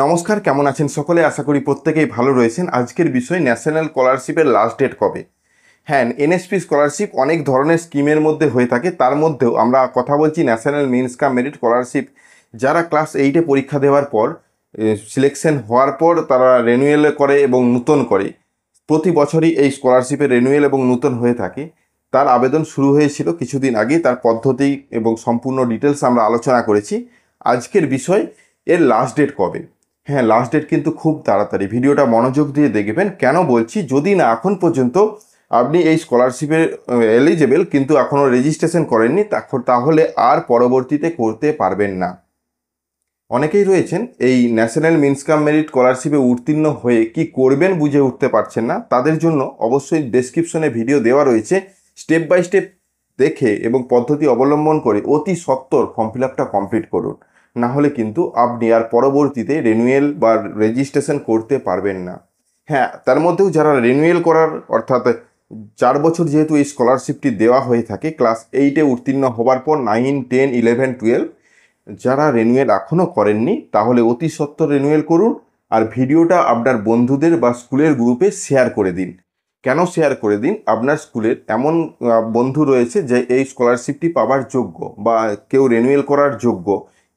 নমস্কার, কেমন আছেন সকলে? আশা করি প্রত্যেকেই ভালো রয়েছেন। আজকের বিষয় ন্যাশনাল স্কলারশিপের লাস্ট ডেট কবে। হ্যাঁ, এনএসপি স্কলারশিপ অনেক ধরনের স্কিমের মধ্যে হয়ে থাকে, তার মধ্যেও আমরা কথা বলছি ন্যাশনাল মিনস কাম মেরিট স্কলারশিপ। যারা ক্লাস 8-এ পরীক্ষা দেওয়ার পর সিলেকশন হওয়ার পর তারা রেনুয়েল করে এবং নূতন করে, প্রতি বছরই এই স্কলারশিপের রেনুয়েল এবং নূতন হয়ে থাকে। তার আবেদন শুরু হয়েছিল কিছুদিন আগে, তার পদ্ধতি এবং সম্পূর্ণ ডিটেলস আমরা আলোচনা করেছি। আজকের বিষয় এর লাস্ট ডেট কবে। হ্যাঁ, লাস্ট ডেট কিন্তু খুব তাড়াতাড়ি, ভিডিওটা মনোযোগ দিয়ে দেখবেন। কেন বলছি, যদি না এখন পর্যন্ত আপনি এই স্কলারশিপের এলিজেবল কিন্তু এখনও রেজিস্ট্রেশন করেননি, তাহলে আর পরবর্তীতে করতে পারবেন না। অনেকেই রয়েছেন এই ন্যাশনাল মিনস কাম মেরিট স্কলারশিপে উত্তীর্ণ হয়ে কি করবেন বুঝে উঠতে পারছেন না। তাদের জন্য অবশ্যই ডেসক্রিপশনে ভিডিও দেওয়া রয়েছে, স্টেপ বাই স্টেপ দেখে এবং পদ্ধতি অবলম্বন করে অতি সত্বর ফর্ম ফিল আপটা কমপ্লিট করুন। না হলে কিন্তু আপনি আর পরবর্তীতে রিনিউয়াল বা রেজিস্ট্রেশন করতে পারবেন না। হ্যাঁ, তার মধ্যেও যারা রিনিউয়াল করার অর্থাৎ 4 বছর যেহেতু এই স্কলারশিপটি দেওয়া হয়ে থাকে, ক্লাস 8-এ উত্তীর্ণ হবার পর 9, 10, 11, 12 যারা রিনিউয়াল এখনও করেননি তাহলে অতি সত্বর রিনিউয়াল করুন। আর ভিডিওটা আপনার বন্ধুদের বা স্কুলের গ্রুপে শেয়ার করে দিন। কেন শেয়ার করে দিন? আপনার স্কুলের এমন বন্ধু রয়েছে যে এই স্কলারশিপটি পাওয়ার যোগ্য বা কেউ রিনিউয়াল করার যোগ্য,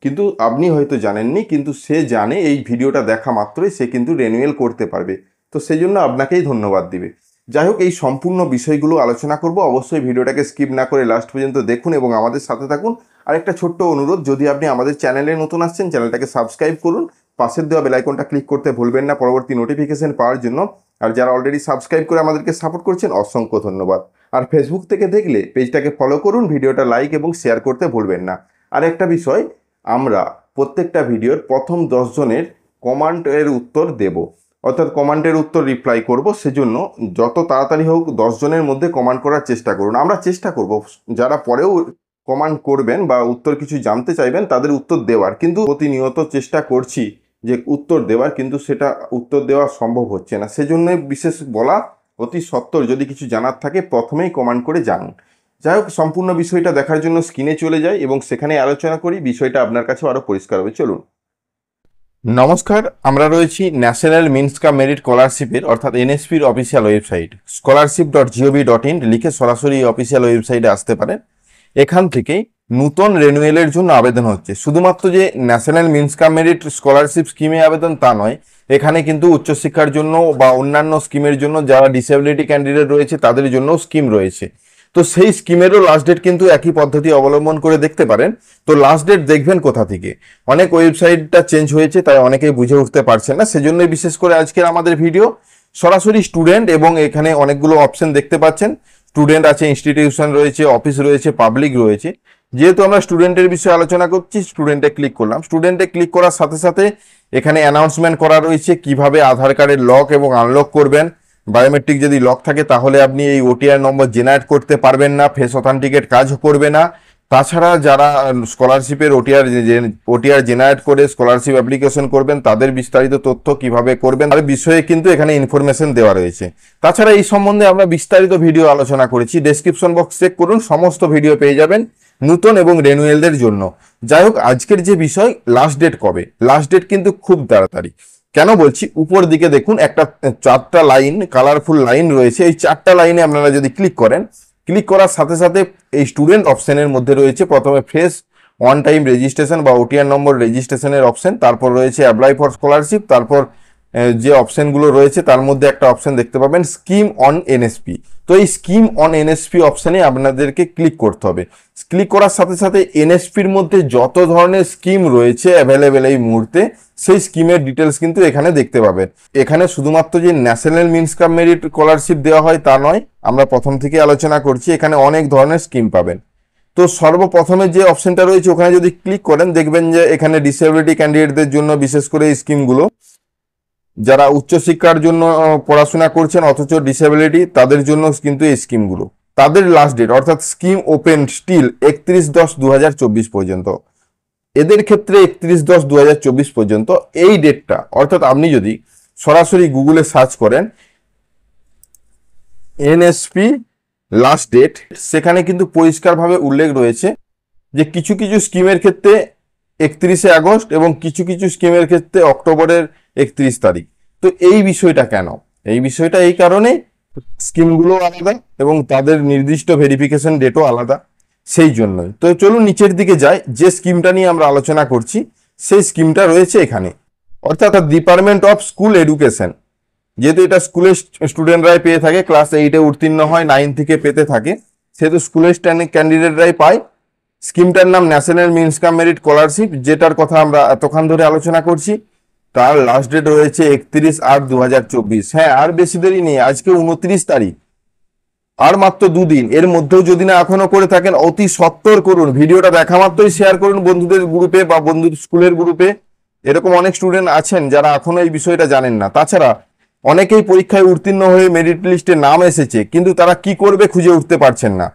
কিন্তু আপনি হয়তো জানেননি, কিন্তু সে জানে এই ভিডিওটা দেখা মাত্রই সে কিন্তু রিনিউয়াল করতে পারবে। তো সেই জন্য আপনাকেই ধন্যবাদ দিবে। যাই হোক, এই সম্পূর্ণ বিষয়গুলো আলোচনা করব। অবশ্যই ভিডিওটাকে স্কিপ না করে লাস্ট পর্যন্ত দেখুন এবং আমাদের সাথে থাকুন। আর একটা ছোট্ট অনুরোধ, যদি আপনি আমাদের চ্যানেলে নতুন আসছেন, চ্যানেলটাকে সাবস্ক্রাইব করুন, পাশের দেওয়া বেল আইকনটা ক্লিক করতে ভুলবেন না পরবর্তী নোটিফিকেশন পাওয়ার জন্য। আর যারা অলরেডি সাবস্ক্রাইব করে আমাদেরকে সাপোর্ট করছেন, অসংখ্য ধন্যবাদ। আর ফেসবুক থেকে দেখলে পেজটাকে ফলো করুন, ভিডিওটা লাইক এবং শেয়ার করতে ভুলবেন না। আর একটা বিষয়, আমরা প্রত্যেকটা ভিডিওর প্রথম 10 জনের কমেন্টের উত্তর দেব, অর্থাৎ কমেন্টের উত্তর রিপ্লাই করব। সেজন্য যত তাড়াতাড়ি হোক 10 জনের মধ্যে কমেন্ট করার চেষ্টা করুন। আমরা চেষ্টা করব যারা পরেও কমেন্ট করবেন বা উত্তর কিছু জানতে চাইবেন তাদের উত্তর দেওয়ার, কিন্তু প্রতিনিয়ত চেষ্টা করছি যে উত্তর দেওয়ার, কিন্তু সেটা উত্তর দেওয়া সম্ভব হচ্ছে না। সেজন্যই বিশেষ বলা, অতি সত্বর যদি কিছু জানার থাকে প্রথমেই কমেন্ট করে জানুন। যাই হোক, সম্পূর্ণ বিষয়টা দেখার জন্য স্ক্রিনে চলে যাই এবং সেখানে আলোচনা করি, বিষয়টা আপনার কাছে আরও পরিষ্কার হবে। চলুন। নমস্কার, আমরা রয়েছি ন্যাশনাল মিনস কাম মেরিট স্কলারশিপের অর্থাৎ এনএসপির অফিসিয়াল ওয়েবসাইট scholarship.gov.in লিখে সরাসরি অফিসিয়াল ওয়েবসাইটে আসতে পারেন। এখান থেকে নূতন রেনুয়েলের জন্য আবেদন হচ্ছে। শুধুমাত্র যে ন্যাশনাল মিনস কাম মেরিট স্কলারশিপ স্কিমে আবেদন তা নয়, এখানে কিন্তু উচ্চশিক্ষার জন্য বা অন্যান্য স্কিমের জন্য যারা ডিসেবিলিটি ক্যান্ডিডেট রয়েছে তাদের জন্য স্কিম রয়েছে। তো সেই স্কিমেরও লাস্ট ডেট কিন্তু একই পদ্ধতি অবলম্বন করে দেখতে পারেন। তো লাস্ট ডেট দেখবেন কোথা থেকে? অনেক ওয়েবসাইটটা চেঞ্জ হয়েছে, তাই অনেকেই বুঝে উঠতে পারছেন না। সেজন্যই বিশেষ করে আজকের আমাদের ভিডিও। সরাসরি স্টুডেন্ট এবং এখানে অনেকগুলো অপশন দেখতে পাচ্ছেন। স্টুডেন্ট আছে, ইনস্টিটিউশন রয়েছে, অফিস রয়েছে, পাবলিক রয়েছে। যেহেতু আমরা স্টুডেন্টের বিষয়ে আলোচনা করছি, স্টুডেন্টে ক্লিক করলাম। স্টুডেন্টে ক্লিক করার সাথে সাথে এখানে অ্যানাউন্সমেন্ট করা রয়েছে কিভাবে আধার কার্ডের লক এবং আনলক করবেন। বায়োমেট্রিক যদি লক থাকে তাহলে আপনি এই ওটিআর নম্বর জেনারেট করতে পারবেন না, ফেস অথেন্টিকেট কাজ করবে না। তাছাড়া যারা স্কলারশিপের ওটিআর জেনারেট করে স্কলারশিপ অ্যাপ্লিকেশন করবেন তাদের বিস্তারিত তথ্য কিভাবে করবেন তার বিষয়ে কিন্তু এখানে ইনফরমেশন দেওয়া রয়েছে। তাছাড়া এই সম্বন্ধে আমরা বিস্তারিত ভিডিও আলোচনা করেছি, ডেসক্রিপশন বক্স চেক করুন, সমস্ত ভিডিও পেয়ে যাবেন নতুন এবং রেনুয়েলদের জন্য। যাই হোক, আজকের যে বিষয় লাস্ট ডেট কবে, লাস্ট ডেট কিন্তু খুব তাড়াতাড়ি। কেন বলছি, উপর দিকে দেখুন একটা 4টা লাইন, কালারফুল লাইন রয়েছে। এই 4টা লাইনে আপনারা যদি ক্লিক করেন, ক্লিক করার সাথে সাথে এই স্টুডেন্ট অপশনের মধ্যে রয়েছে প্রথমে ফ্রেশ ওয়ান টাইম রেজিস্ট্রেশন বা ওটিআর নম্বর রেজিস্ট্রেশনের অপশন, তারপর রয়েছে অ্যাপ্লাই ফর স্কলারশিপ, তারপর যে অপশনগুলো রয়েছে তার মধ্যে একটা অপশন দেখতে পাবেন স্কিম অন এনএসপি। তো এই স্কিম অন এনএসপি অপশনে আপনাদেরকে ক্লিক করতে হবে। ক্লিক করার সাথে সাথে এনএসপির মধ্যে যত ধরনের স্কিম রয়েছে অ্যাভেলেবেল এই মুহূর্তে, সেই স্কিমের ডিটেলস কিন্তু এখানে দেখতে পাবেন। এখানে শুধুমাত্র যে ন্যাশনাল মিনস কাম মেরিট স্কলারশিপ দেওয়া হয় তা নয়, আমরা প্রথম থেকে আলোচনা করছি, এখানে অনেক ধরনের স্কিম পাবেন। তো সর্বপ্রথমে যে অপশনটা রয়েছে ওখানে যদি ক্লিক করেন, দেখবেন যে এখানে ডিসেবিলিটি ক্যান্ডিডেটদের জন্য বিশেষ করে এই স্কিমগুলো, যারা উচ্চশিক্ষার জন্য পড়াশোনা করছেন অথচ ডিসেবিলিটি, তাদের জন্য কিন্তু এই স্কিমগুলো। তাদের লাস্ট ডেট অর্থাৎ স্কিম ওপেন স্টিল 31/10/2024 পর্যন্ত। এদের ক্ষেত্রে 31/10/2024 পর্যন্ত এই ডেটটা, অর্থাৎ আপনি যদি সরাসরি গুগলে সার্চ করেন এনএসপি লাস্ট ডেট, সেখানে কিন্তু পরিষ্কারভাবে উল্লেখ রয়েছে যে কিছু কিছু স্কিমের ক্ষেত্রে 31 আগস্ট এবং কিছু কিছু স্কিমের ক্ষেত্রে অক্টোবরের 31 তারিখ। তো এই বিষয়টা কেন? এই বিষয়টা এই কারণে স্কিমগুলো আলাদা এবং তাদের নির্দিষ্ট ভেরিফিকেশন ডেটও আলাদা, সেই জন্যই। তো চলুন নিচের দিকে যাই। যে স্কিমটা নিয়ে আমরা আলোচনা করছি সেই স্কিমটা রয়েছে এখানে, অর্থাৎ ডিপার্টমেন্ট অফ স্কুল এডুকেশন। যেহেতু এটা স্কুলের স্টুডেন্টরাই পেয়ে থাকে, ক্লাস 8-এ উত্তীর্ণ হয়, 9 থেকে পেতে থাকে, সেহেতু স্কুলের ক্যান্ডিডেটরাই পায়। স্কিমটার নাম ন্যাশনাল মিনস কাম মেরিট স্কলারশিপ, যেটার কথা আমরা এতক্ষণ ধরে আলোচনা করছি। তার লাস্ট ডেট রয়েছে 31/8/2024। হ্যাঁ, আর বেশি দেরি নেই, আজকে 29 তারিখ, আর মাত্র 2 দিন। এর মধ্যেও যদি না এখনো করে থাকেন, অতি সত্বর করুন। ভিডিওটা দেখা মাত্রই শেয়ার করুন বন্ধুদের গ্রুপে বা বন্ধুদের স্কুলের গ্রুপে। এরকম অনেক স্টুডেন্ট আছেন যারা এখনো এই বিষয়টা জানেন না। তাছাড়া অনেকেই পরীক্ষায় উত্তীর্ণ হয়ে মেরিট লিস্টে নাম এসেছে, কিন্তু তারা কি করবে খুঁজে উঠতে পারছেন না।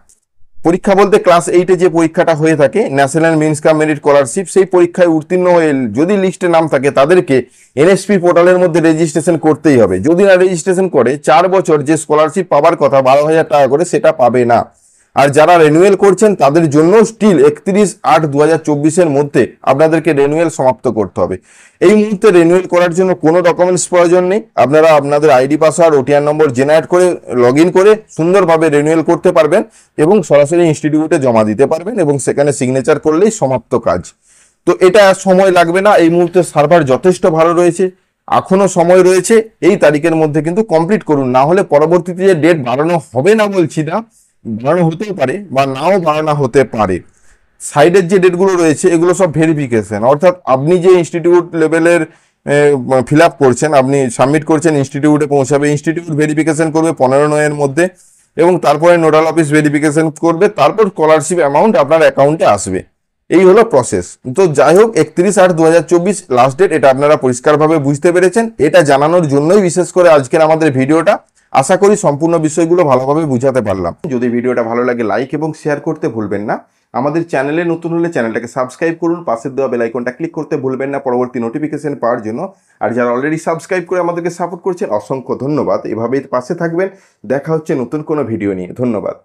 পরীক্ষা বলতে ক্লাস 8-এ যে পরীক্ষাটা হয়ে থাকে ন্যাশনাল মিনস কাম মেরিট স্কলারশিপ, সেই পরীক্ষায় উত্তীর্ণ হয়ে যদি লিস্টে নাম থাকে তাদেরকে এনএসপি পোর্টালের মধ্যে রেজিস্ট্রেশন করতেই হবে। যদি না রেজিস্ট্রেশন করে 4 বছর যে স্কলারশিপ পাবার কথা 12,000 টাকা করে, সেটা পাবে না। আর যারা রেনুয়েল করছেন তাদের জন্য স্টিল 31/8/2024-এর মধ্যে আপনাদেরকে রেনুয়েল সমাপ্ত করতে হবে। এই মুহূর্তে রেনুয়েল করার জন্য কোনো ডকুমেন্টস প্রয়োজন নেই। আপনারা আপনাদের আইডি পাসওয়ার্ড ওটিআর নম্বর জেনারেট করে লগ ইন করে সুন্দরভাবে রেনুয়েল করতে পারবেন এবং সরাসরি ইনস্টিটিউটে জমা দিতে পারবেন এবং সেখানে সিগনেচার করলেই সমাপ্ত কাজ। তো এটা সময় লাগবে না। এই মুহূর্তে সার্ভার যথেষ্ট ভালো রয়েছে, এখনো সময় রয়েছে। এই তারিখের মধ্যে কিন্তু কমপ্লিট করুন, না হলে পরবর্তীতে যে ডেট বাড়ানো হবে না বলছি না, বাড়ানো হতেও পারে বা নাও বাড়ানো হতে পারে। সাইডের যে ডেটগুলো রয়েছে এগুলো সব ভেরিফিকেশন, অর্থাৎ আপনি যে ইনস্টিটিউট লেভেলের ফিল আপ করছেন, আপনি সাবমিট করছেন, ইনস্টিটিউটে পৌঁছাবে, ইনস্টিটিউট ভেরিফিকেশন করবে 15/9-এর মধ্যে এবং তারপরে নোডাল অফিস ভেরিফিকেশন করবে, তারপর স্কলারশিপ অ্যামাউন্ট আপনার অ্যাকাউন্টে আসবে। এই হলো প্রসেস। তো যাই হোক, 31/8/2024 লাস্ট ডেট, এটা আপনারা পরিষ্কারভাবে বুঝতে পেরেছেন। এটা জানানোর জন্যই বিশেষ করে আজকের আমাদের ভিডিওটা। আশা করি সম্পূর্ণ বিষয়গুলো ভালোভাবে বুঝাতে পারলাম। যদি ভিডিওটা ভালো লাগে লাইক এবং শেয়ার করতে ভুলবেন না। আমাদের চ্যানেলে নতুন হলে চ্যানেলটাকে সাবস্ক্রাইব করুন, পাশের দেওয়া বেল আইকনটা ক্লিক করতে ভুলবেন না পরবর্তী নোটিফিকেশন পাওয়ার জন্য। আর যারা অলরেডি সাবস্ক্রাইব করে আমাদেরকে সাপোর্ট করছেন, অসংখ্য ধন্যবাদ। এভাবেই পাশে থাকবেন। দেখা হচ্ছে নতুন কোনো ভিডিও নিয়ে। ধন্যবাদ।